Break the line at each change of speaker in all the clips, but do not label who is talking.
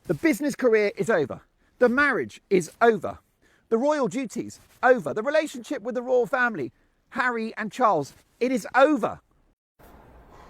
The business career is over. The marriage is over. The royal duties, over. The relationship with the royal family, Harry and Charles, it is over.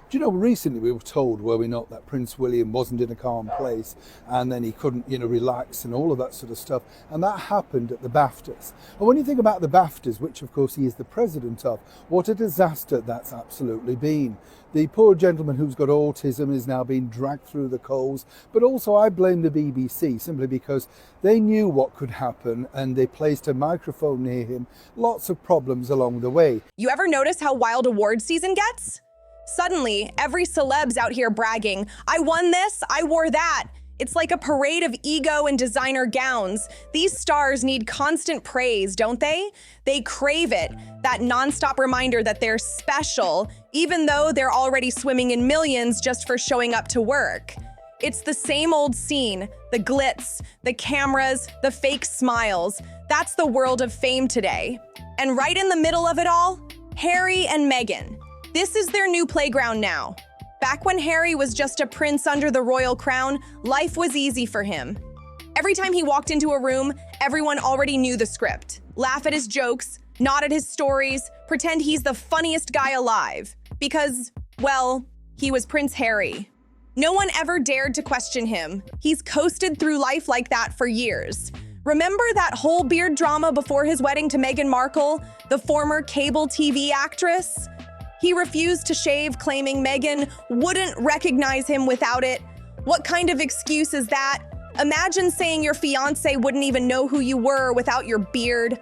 Do you know, recently we were told, were we not, that Prince William wasn't in a calm place and then he couldn't, relax and all of that sort of stuff. And that happened at the BAFTAs. And when you think about the BAFTAs, which of course he is the president of, what a disaster that's absolutely been. The poor gentleman who's got autism is now being dragged through the coals. But also I blame the BBC simply because they knew what could happen and they placed a microphone near him. Lots of problems along the way.
You ever notice how wild award season gets? Suddenly, every celeb's out here bragging, I won this, I wore that. It's like a parade of ego and designer gowns. These stars need constant praise, don't they? They crave it, that nonstop reminder that they're special, even though they're already swimming in millions just for showing up to work. It's the same old scene, the glitz, the cameras, the fake smiles. That's the world of fame today. And right in the middle of it all, Harry and Meghan. This is their new playground now. Back when Harry was just a prince under the royal crown, life was easy for him. Every time he walked into a room, everyone already knew the script. Laugh at his jokes, nod at his stories, pretend he's the funniest guy alive. Because, well, he was Prince Harry. No one ever dared to question him. He's coasted through life like that for years. Remember that whole beard drama before his wedding to Meghan Markle, the former cable TV actress? He refused to shave, claiming Meghan wouldn't recognize him without it. What kind of excuse is that? Imagine saying your fiancé wouldn't even know who you were without your beard.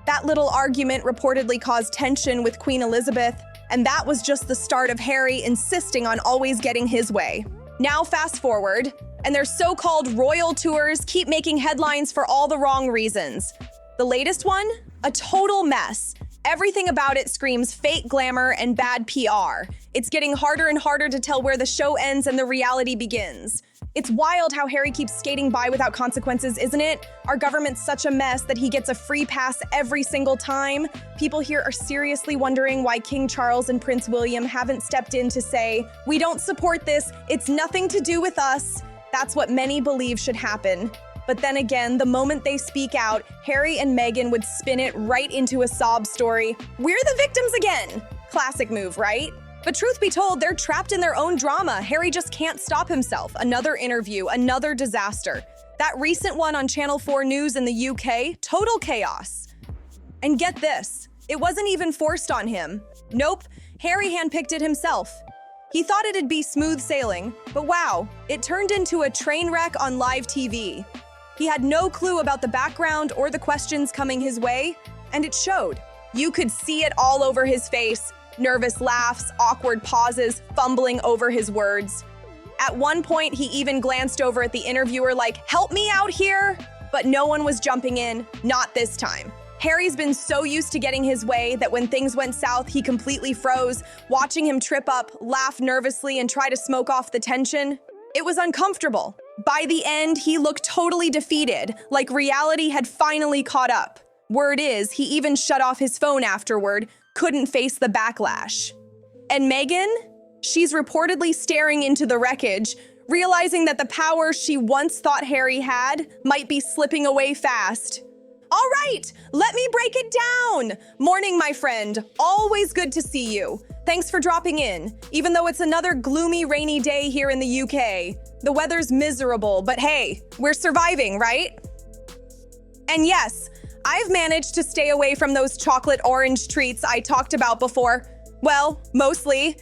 That little argument reportedly caused tension with Queen Elizabeth, and that was just the start of Harry insisting on always getting his way. Now fast forward, and their so-called royal tours keep making headlines for all the wrong reasons. The latest one? A total mess. Everything about it screams fake glamour and bad PR. It's getting harder and harder to tell where the show ends and the reality begins. It's wild how Harry keeps skating by without consequences, isn't it? Our government's such a mess that he gets a free pass every single time. People here are seriously wondering why King Charles and Prince William haven't stepped in to say, we don't support this, it's nothing to do with us. That's what many believe should happen. But then again, the moment they speak out, Harry and Meghan would spin it right into a sob story. We're the victims again. Classic move, right? But truth be told, they're trapped in their own drama. Harry just can't stop himself. Another interview, another disaster. That recent one on Channel 4 News in the UK, total chaos. And get this, it wasn't even forced on him. Nope, Harry handpicked it himself. He thought it'd be smooth sailing, but wow, it turned into a train wreck on live TV. He had no clue about the background or the questions coming his way, and it showed. You could see it all over his face, nervous laughs, awkward pauses, fumbling over his words. At one point, he even glanced over at the interviewer like, help me out here, but no one was jumping in, not this time. Harry's been so used to getting his way that when things went south, he completely froze, watching him trip up, laugh nervously, and try to smoke off the tension. It was uncomfortable. By the end, he looked totally defeated, like reality had finally caught up. Word is, he even shut off his phone afterward, couldn't face the backlash. And Meghan? She's reportedly staring into the wreckage, realizing that the power she once thought Harry had might be slipping away fast. All right, let me break it down. Morning, my friend. Always good to see you. Thanks for dropping in, even though it's another gloomy, rainy day here in the UK. The weather's miserable, but hey, we're surviving, right? And yes, I've managed to stay away from those chocolate orange treats I talked about before. Well, mostly.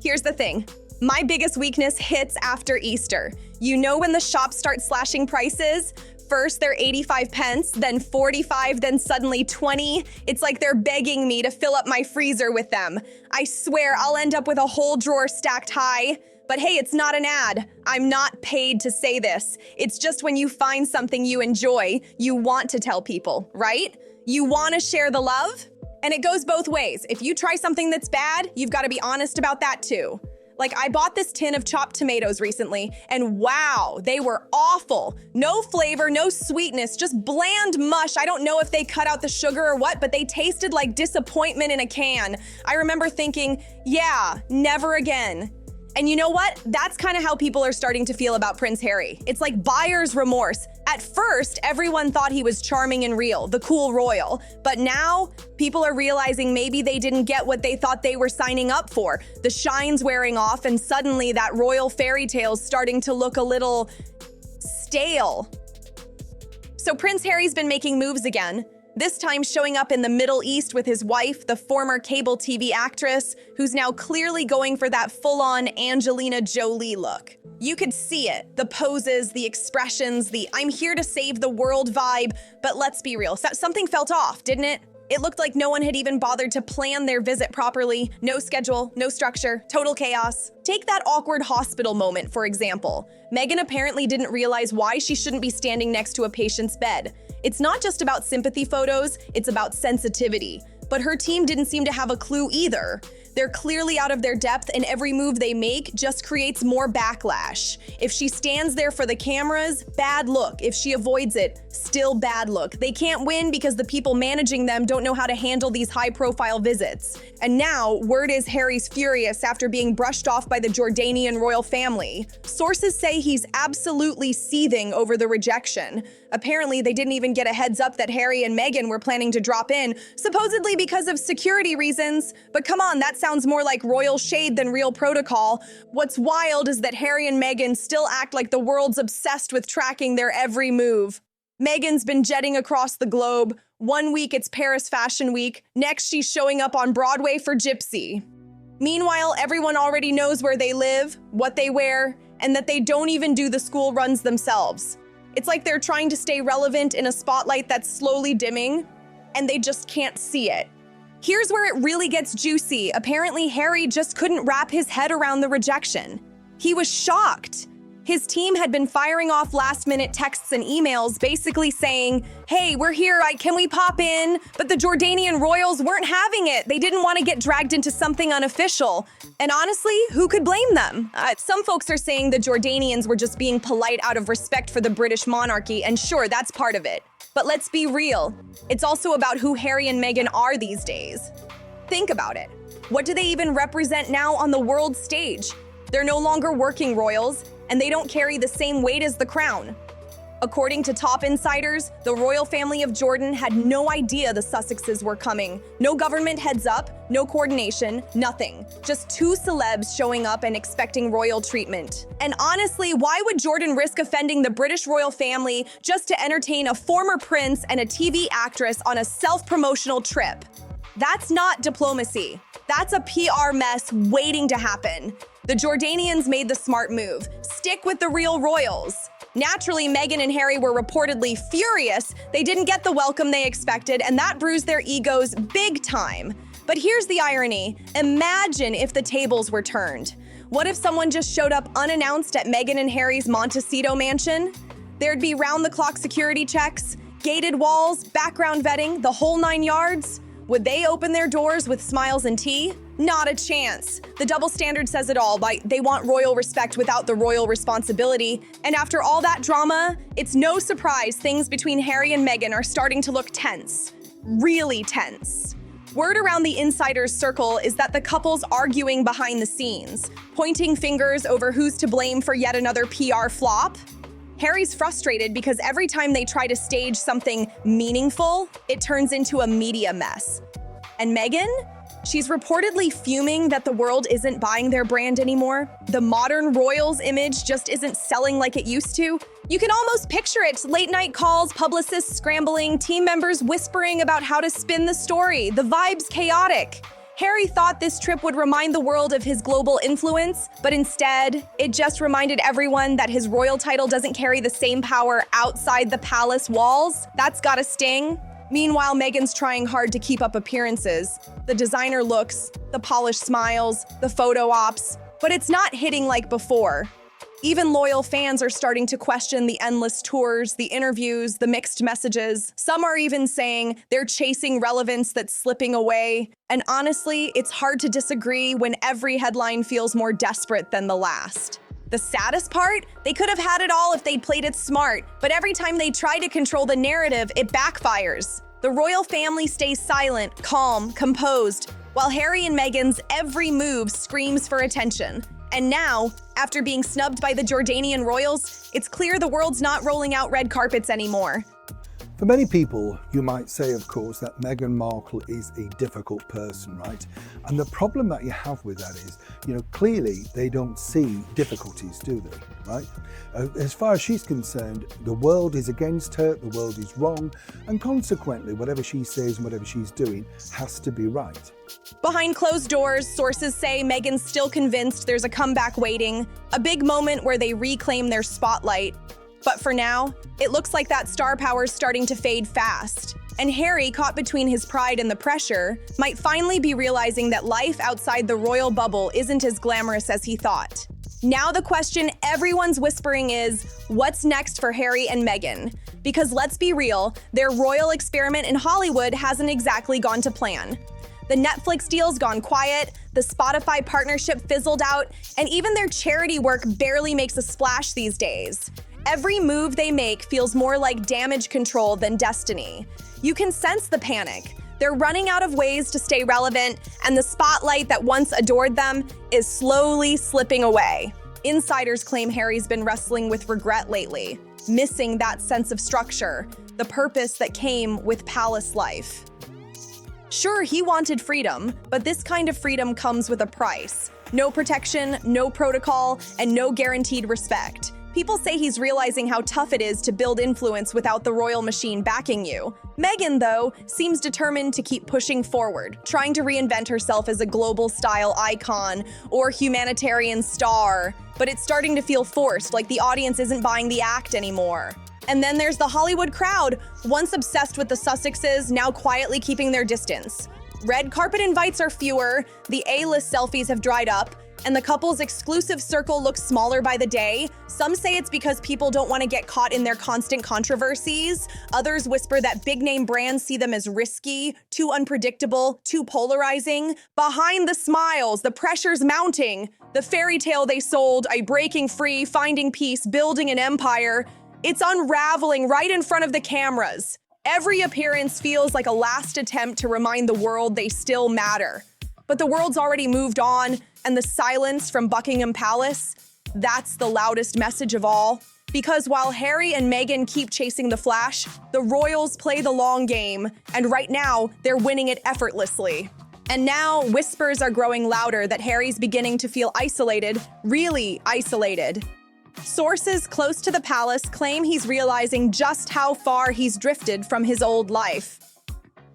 Here's the thing. My biggest weakness hits after Easter. You know when the shops start slashing prices? First, they're 85 pence, then 45, then suddenly 20. It's like they're begging me to fill up my freezer with them. I swear I'll end up with a whole drawer stacked high. But hey, it's not an ad. I'm not paid to say this. It's just when you find something you enjoy, you want to tell people, right? You want to share the love? And it goes both ways. If you try something that's bad, you've got to be honest about that too. Like, I bought this tin of chopped tomatoes recently, and wow, they were awful. No flavor, no sweetness, just bland mush. I don't know if they cut out the sugar or what, but they tasted like disappointment in a can. I remember thinking, yeah, never again. And you know what? That's kind of how people are starting to feel about Prince Harry. It's like buyer's remorse. At first, everyone thought he was charming and real, the cool royal. But now, people are realizing maybe they didn't get what they thought they were signing up for. The shine's wearing off, and suddenly that royal fairy tale's starting to look a little stale. So Prince Harry's been making moves again. This time showing up in the Middle East with his wife, the former cable TV actress, who's now clearly going for that full-on Angelina Jolie look. You could see it, the poses, the expressions, the I'm here to save the world vibe, but let's be real, something felt off, didn't it? It looked like no one had even bothered to plan their visit properly. No schedule, no structure, total chaos. Take that awkward hospital moment, for example. Meghan apparently didn't realize why she shouldn't be standing next to a patient's bed. It's not just about sympathy photos, it's about sensitivity. But her team didn't seem to have a clue either. They're clearly out of their depth, and every move they make just creates more backlash. If she stands there for the cameras, bad look. If she avoids it, still bad look. They can't win because the people managing them don't know how to handle these high-profile visits. And now, word is Harry's furious after being brushed off by the Jordanian royal family. Sources say he's absolutely seething over the rejection. Apparently, they didn't even get a heads up that Harry and Meghan were planning to drop in, supposedly because of security reasons. But come on, that sounds more like royal shade than real protocol. What's wild is that Harry and Meghan still act like the world's obsessed with tracking their every move. Meghan's been jetting across the globe. One week it's Paris Fashion Week. Next, she's showing up on Broadway for Gypsy. Meanwhile, everyone already knows where they live, what they wear, and that they don't even do the school runs themselves. It's like they're trying to stay relevant in a spotlight that's slowly dimming, and they just can't see it. Here's where it really gets juicy. Apparently, Harry just couldn't wrap his head around the rejection. He was shocked. His team had been firing off last-minute texts and emails basically saying, hey, we're here, can we pop in? But the Jordanian royals weren't having it. They didn't want to get dragged into something unofficial. And honestly, who could blame them? Some folks are saying the Jordanians were just being polite out of respect for the British monarchy, and sure, that's part of it. But let's be real. It's also about who Harry and Meghan are these days. Think about it. What do they even represent now on the world stage? They're no longer working royals, and they don't carry the same weight as the crown. According to top insiders, the royal family of Jordan had no idea the Sussexes were coming. No government heads up, no coordination, nothing. Just two celebs showing up and expecting royal treatment. And honestly, why would Jordan risk offending the British royal family just to entertain a former prince and a TV actress on a self-promotional trip? That's not diplomacy. That's a PR mess waiting to happen. The Jordanians made the smart move. Stick with the real royals. Naturally, Meghan and Harry were reportedly furious. They didn't get the welcome they expected, and that bruised their egos big time. But here's the irony. Imagine if the tables were turned. What if someone just showed up unannounced at Meghan and Harry's Montecito mansion? There'd be round-the-clock security checks, gated walls, background vetting, the whole 9 yards. Would they open their doors with smiles and tea? Not a chance. The double standard says it all. They want royal respect without the royal responsibility. And after all that drama, it's no surprise things between Harry and Meghan are starting to look tense. Really tense. Word around the insider's circle is that the couple's arguing behind the scenes, pointing fingers over who's to blame for yet another PR flop. Harry's frustrated because every time they try to stage something meaningful, it turns into a media mess. And Meghan? She's reportedly fuming that the world isn't buying their brand anymore. The modern royals image just isn't selling like it used to. You can almost picture it. Late night calls, publicists scrambling, team members whispering about how to spin the story. The vibe's chaotic. Harry thought this trip would remind the world of his global influence, but instead, it just reminded everyone that his royal title doesn't carry the same power outside the palace walls. That's gotta sting. Meanwhile, Meghan's trying hard to keep up appearances. The designer looks, the polished smiles, the photo ops, but it's not hitting like before. Even loyal fans are starting to question the endless tours, the interviews, the mixed messages. Some are even saying they're chasing relevance that's slipping away. And honestly, it's hard to disagree when every headline feels more desperate than the last. The saddest part? They could have had it all if they'd played it smart, but every time they try to control the narrative, it backfires. The royal family stays silent, calm, composed, while Harry and Meghan's every move screams for attention. And now, after being snubbed by the Jordanian royals, it's clear the world's not rolling out red carpets anymore.
For many people, you might say, of course, that Meghan Markle is a difficult person, right? And the problem that you have with that is, clearly they don't see difficulties, do they, right? As far as she's concerned, the world is against her, the world is wrong, and consequently, whatever she says and whatever she's doing has to be right.
Behind closed doors, sources say Meghan's still convinced there's a comeback waiting, a big moment where they reclaim their spotlight. But for now, it looks like that star power's starting to fade fast. And Harry, caught between his pride and the pressure, might finally be realizing that life outside the royal bubble isn't as glamorous as he thought. Now the question everyone's whispering is, what's next for Harry and Meghan? Because let's be real, their royal experiment in Hollywood hasn't exactly gone to plan. The Netflix deal's gone quiet, the Spotify partnership fizzled out, and even their charity work barely makes a splash these days. Every move they make feels more like damage control than destiny. You can sense the panic. They're running out of ways to stay relevant, and the spotlight that once adored them is slowly slipping away. Insiders claim Harry's been wrestling with regret lately, missing that sense of structure, the purpose that came with palace life. Sure, he wanted freedom, but this kind of freedom comes with a price. No protection, no protocol, and no guaranteed respect. People say he's realizing how tough it is to build influence without the royal machine backing you. Meghan, though, seems determined to keep pushing forward, trying to reinvent herself as a global-style icon or humanitarian star. But it's starting to feel forced, like the audience isn't buying the act anymore. And then there's the Hollywood crowd, once obsessed with the Sussexes, now quietly keeping their distance. Red carpet invites are fewer, the A-list selfies have dried up, and the couple's exclusive circle looks smaller by the day. Some say it's because people don't want to get caught in their constant controversies. Others whisper that big-name brands see them as risky, too unpredictable, too polarizing. Behind the smiles, the pressure's mounting. The fairy tale they sold, a breaking free, finding peace, building an empire, it's unraveling right in front of the cameras. Every appearance feels like a last attempt to remind the world they still matter. But the world's already moved on, and the silence from Buckingham Palace, that's the loudest message of all. Because while Harry and Meghan keep chasing the flash, the royals play the long game, and right now, they're winning it effortlessly. And now, whispers are growing louder that Harry's beginning to feel isolated, really isolated. Sources close to the palace claim he's realizing just how far he's drifted from his old life.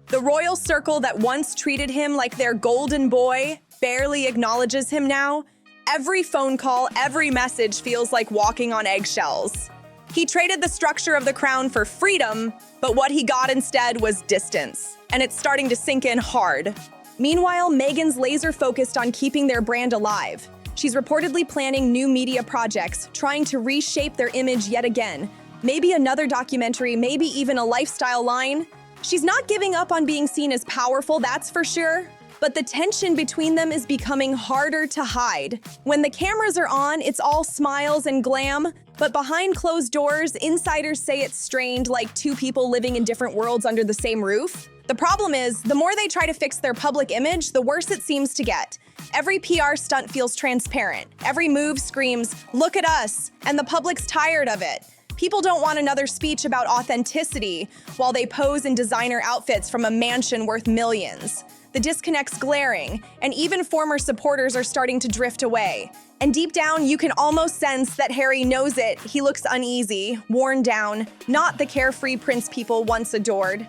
The royal circle that once treated him like their golden boy barely acknowledges him now. Every phone call, every message feels like walking on eggshells. He traded the structure of the crown for freedom, but what he got instead was distance, and it's starting to sink in hard. Meanwhile, Meghan's laser-focused on keeping their brand alive. She's reportedly planning new media projects, trying to reshape their image yet again. Maybe another documentary, maybe even a lifestyle line. She's not giving up on being seen as powerful, that's for sure. But the tension between them is becoming harder to hide. When the cameras are on, it's all smiles and glam. But behind closed doors, insiders say it's strained, like two people living in different worlds under the same roof. The problem is, the more they try to fix their public image, the worse it seems to get. Every PR stunt feels transparent. Every move screams, "Look at us," and the public's tired of it. People don't want another speech about authenticity while they pose in designer outfits from a mansion worth millions. The disconnect's glaring, and even former supporters are starting to drift away. And deep down, you can almost sense that Harry knows it. He looks uneasy, worn down, not the carefree prince people once adored.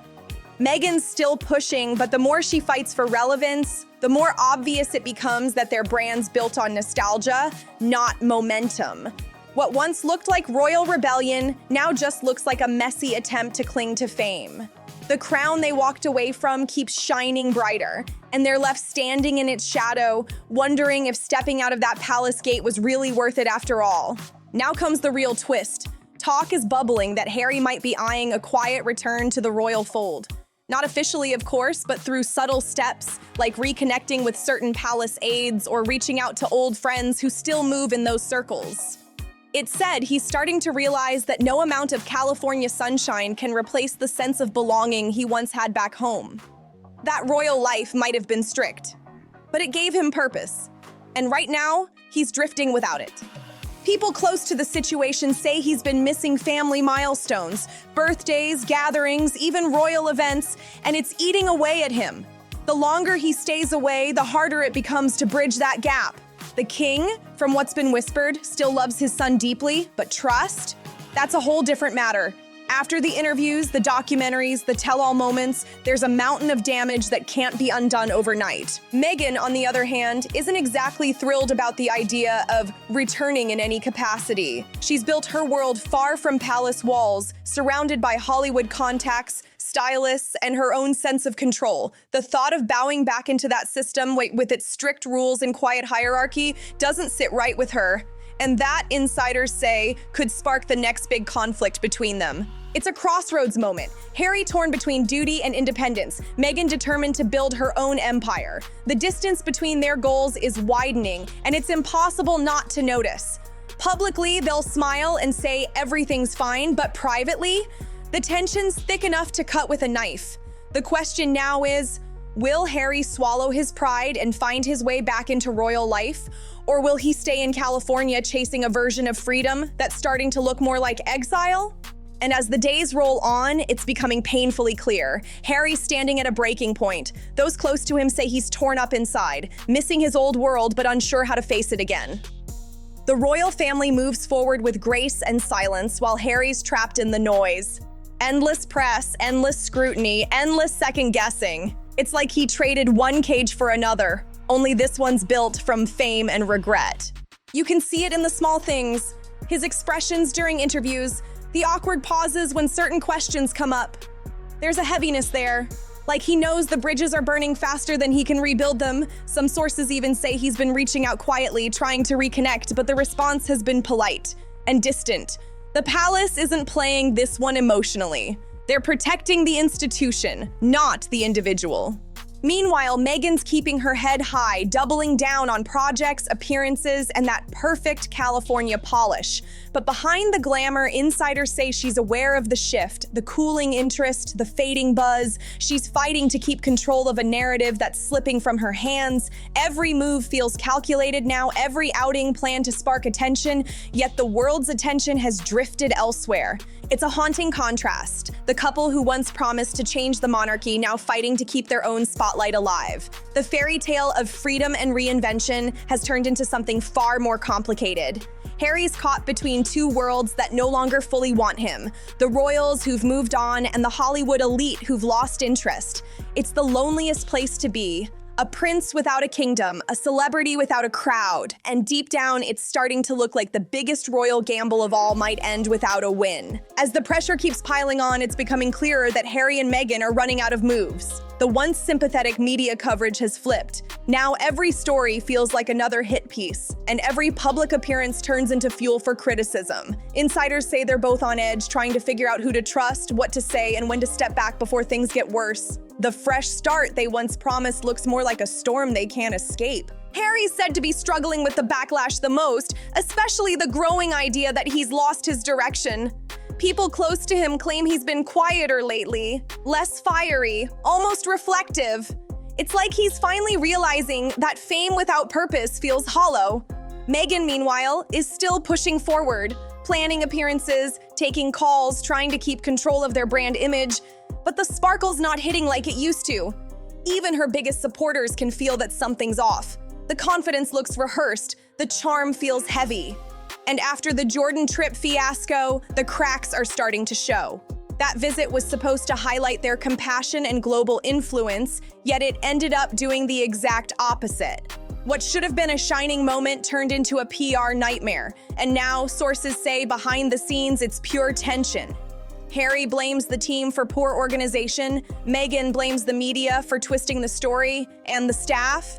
Meghan's still pushing, but the more she fights for relevance, the more obvious it becomes that their brand's built on nostalgia, not momentum. What once looked like royal rebellion now just looks like a messy attempt to cling to fame. The crown they walked away from keeps shining brighter, and they're left standing in its shadow, wondering if stepping out of that palace gate was really worth it after all. Now comes the real twist. Talk is bubbling that Harry might be eyeing a quiet return to the royal fold. Not officially, of course, but through subtle steps, like reconnecting with certain palace aides or reaching out to old friends who still move in those circles. It's said he's starting to realize that no amount of California sunshine can replace the sense of belonging he once had back home. That royal life might have been strict, but it gave him purpose. And right now, he's drifting without it. People close to the situation say he's been missing family milestones, birthdays, gatherings, even royal events, and it's eating away at him. The longer he stays away, the harder it becomes to bridge that gap. The king, from what's been whispered, still loves his son deeply, but trust? That's a whole different matter. After the interviews, the documentaries, the tell-all moments, there's a mountain of damage that can't be undone overnight. Meghan, on the other hand, isn't exactly thrilled about the idea of returning in any capacity. She's built her world far from palace walls, surrounded by Hollywood contacts, stylists, and her own sense of control. The thought of bowing back into that system with its strict rules and quiet hierarchy doesn't sit right with her. And that, insiders say, could spark the next big conflict between them. It's a crossroads moment. Harry torn between duty and independence. Meghan determined to build her own empire. The distance between their goals is widening, and it's impossible not to notice. Publicly, they'll smile and say everything's fine, but privately, the tension's thick enough to cut with a knife. The question now is, will Harry swallow his pride and find his way back into royal life? Or will he stay in California chasing a version of freedom that's starting to look more like exile? And as the days roll on, it's becoming painfully clear. Harry's standing at a breaking point. Those close to him say he's torn up inside, missing his old world but unsure how to face it again. The royal family moves forward with grace and silence while Harry's trapped in the noise. Endless press, endless scrutiny, endless second-guessing. It's like he traded one cage for another, only this one's built from fame and regret. You can see it in the small things, his expressions during interviews, the awkward pauses when certain questions come up. There's a heaviness there, like he knows the bridges are burning faster than he can rebuild them. Some sources even say he's been reaching out quietly, trying to reconnect, but the response has been polite and distant. The palace isn't playing this one emotionally. They're protecting the institution, not the individual. Meanwhile, Meghan's keeping her head high, doubling down on projects, appearances, and that perfect California polish. But behind the glamour, insiders say she's aware of the shift, the cooling interest, the fading buzz. She's fighting to keep control of a narrative that's slipping from her hands. Every move feels calculated now, every outing planned to spark attention, yet the world's attention has drifted elsewhere. It's a haunting contrast. The couple who once promised to change the monarchy now fighting to keep their own spotlight alive. The fairy tale of freedom and reinvention has turned into something far more complicated. Harry's caught between two worlds that no longer fully want him. The royals who've moved on and the Hollywood elite who've lost interest. It's the loneliest place to be. A prince without a kingdom, a celebrity without a crowd, and deep down, it's starting to look like the biggest royal gamble of all might end without a win. As the pressure keeps piling on, it's becoming clearer that Harry and Meghan are running out of moves. The once sympathetic media coverage has flipped. Now every story feels like another hit piece, and every public appearance turns into fuel for criticism. Insiders say they're both on edge, trying to figure out who to trust, what to say, and when to step back before things get worse. The fresh start they once promised looks more like a storm they can't escape. Harry's said to be struggling with the backlash the most, especially the growing idea that he's lost his direction. People close to him claim he's been quieter lately, less fiery, almost reflective. It's like he's finally realizing that fame without purpose feels hollow. Meghan, meanwhile, is still pushing forward, planning appearances, taking calls, trying to keep control of their brand image. But the sparkle's not hitting like it used to. Even her biggest supporters can feel that something's off. The confidence looks rehearsed, the charm feels heavy. And after the Jordan trip fiasco, the cracks are starting to show. That visit was supposed to highlight their compassion and global influence, yet it ended up doing the exact opposite. What should have been a shining moment turned into a PR nightmare, and now sources say behind the scenes it's pure tension. Harry blames the team for poor organization, Meghan blames the media for twisting the story, and the staff?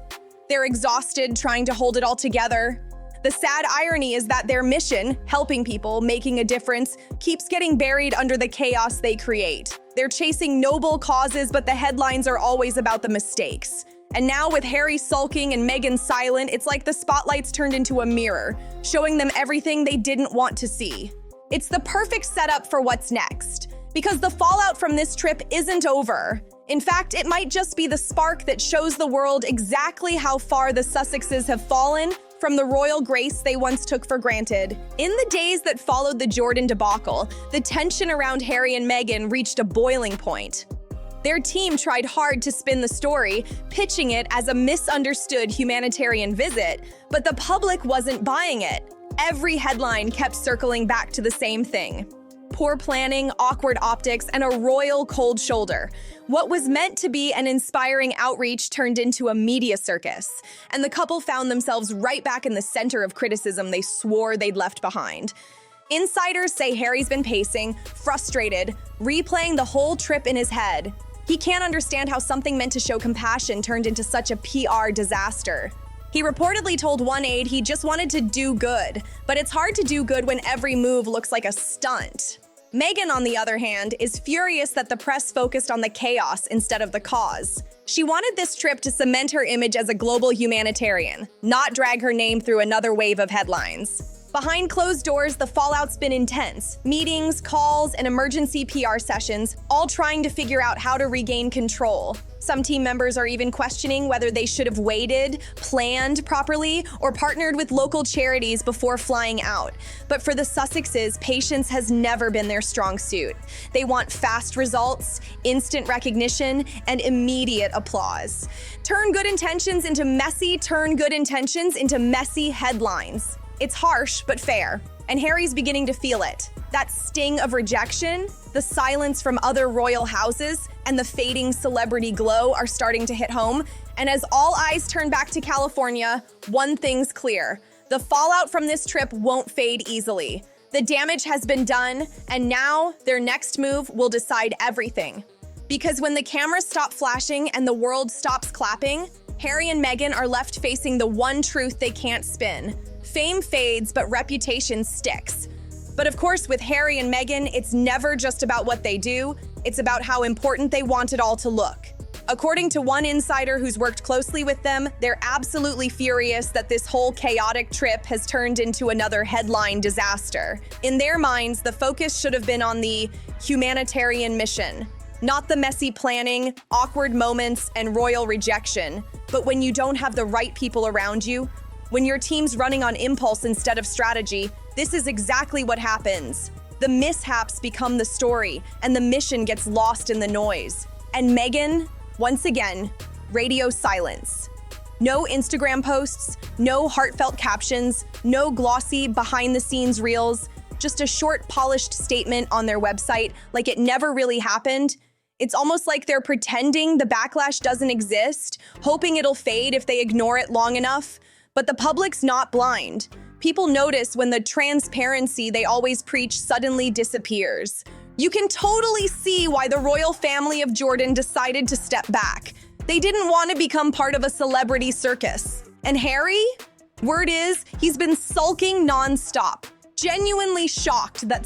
They're exhausted trying to hold it all together. The sad irony is that their mission, helping people, making a difference, keeps getting buried under the chaos they create. They're chasing noble causes, but the headlines are always about the mistakes. And now with Harry sulking and Meghan silent, it's like the spotlight's turned into a mirror, showing them everything they didn't want to see. It's the perfect setup for what's next, because the fallout from this trip isn't over. In fact, it might just be the spark that shows the world exactly how far the Sussexes have fallen from the royal grace they once took for granted. In the days that followed the Jordan debacle, the tension around Harry and Meghan reached a boiling point. Their team tried hard to spin the story, pitching it as a misunderstood humanitarian visit, but the public wasn't buying it. Every headline kept circling back to the same thing: poor planning, awkward optics, and a royal cold shoulder. What was meant to be an inspiring outreach turned into a media circus, and the couple found themselves right back in the center of criticism they swore they'd left behind. Insiders say Harry's been pacing, frustrated, replaying the whole trip in his head. He can't understand how something meant to show compassion turned into such a PR disaster. He reportedly told one aide he just wanted to do good, but it's hard to do good when every move looks like a stunt. Meghan, on the other hand, is furious that the press focused on the chaos instead of the cause. She wanted this trip to cement her image as a global humanitarian, not drag her name through another wave of headlines. Behind closed doors, the fallout's been intense. Meetings, calls, and emergency PR sessions, all trying to figure out how to regain control. Some team members are even questioning whether they should have waited, planned properly, or partnered with local charities before flying out. But for the Sussexes, patience has never been their strong suit. They want fast results, instant recognition, and immediate applause. Turn good intentions into messy headlines. It's harsh, but fair. And Harry's beginning to feel it. That sting of rejection, the silence from other royal houses, and the fading celebrity glow are starting to hit home. And as all eyes turn back to California, one thing's clear: the fallout from this trip won't fade easily. The damage has been done, and now their next move will decide everything. Because when the cameras stop flashing and the world stops clapping, Harry and Meghan are left facing the one truth they can't spin. Fame fades, but reputation sticks. But of course, with Harry and Meghan, it's never just about what they do, it's about how important they want it all to look. According to one insider who's worked closely with them, they're absolutely furious that this whole chaotic trip has turned into another headline disaster. In their minds, the focus should have been on the humanitarian mission, not the messy planning, awkward moments, and royal rejection. But when you don't have the right people around you, when your team's running on impulse instead of strategy, this is exactly what happens. The mishaps become the story, and the mission gets lost in the noise. And Meghan, once again, radio silence. No Instagram posts, no heartfelt captions, no glossy behind-the-scenes reels, just a short, polished statement on their website like it never really happened. It's almost like they're pretending the backlash doesn't exist, hoping it'll fade if they ignore it long enough. But the public's not blind. People notice when the transparency they always preach suddenly disappears. You can totally see why the royal family of Jordan decided to step back. They didn't want to become part of a celebrity circus. And Harry? Word is, he's been sulking nonstop, genuinely shocked that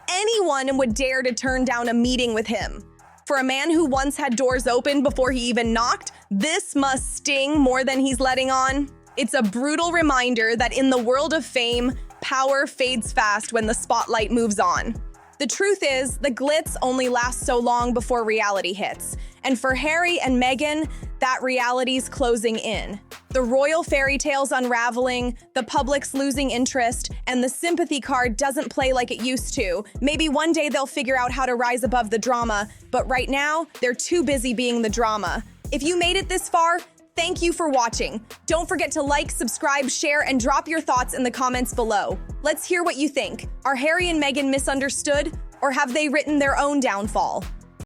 anyone would dare to turn down a meeting with him. For a man who once had doors open before he even knocked, this must sting more than he's letting on. It's a brutal reminder that in the world of fame, power fades fast when the spotlight moves on. The truth is, the glitz only lasts so long before reality hits. And for Harry and Meghan, that reality's closing in. The royal fairy tale's unraveling, the public's losing interest, and the sympathy card doesn't play like it used to. Maybe one day they'll figure out how to rise above the drama, but right now, they're too busy being the drama. If you made it this far, thank you for watching. Don't forget to like, subscribe, share, and drop your thoughts in the comments below. Let's hear what you think. Are Harry and Meghan misunderstood, or have they written their own downfall?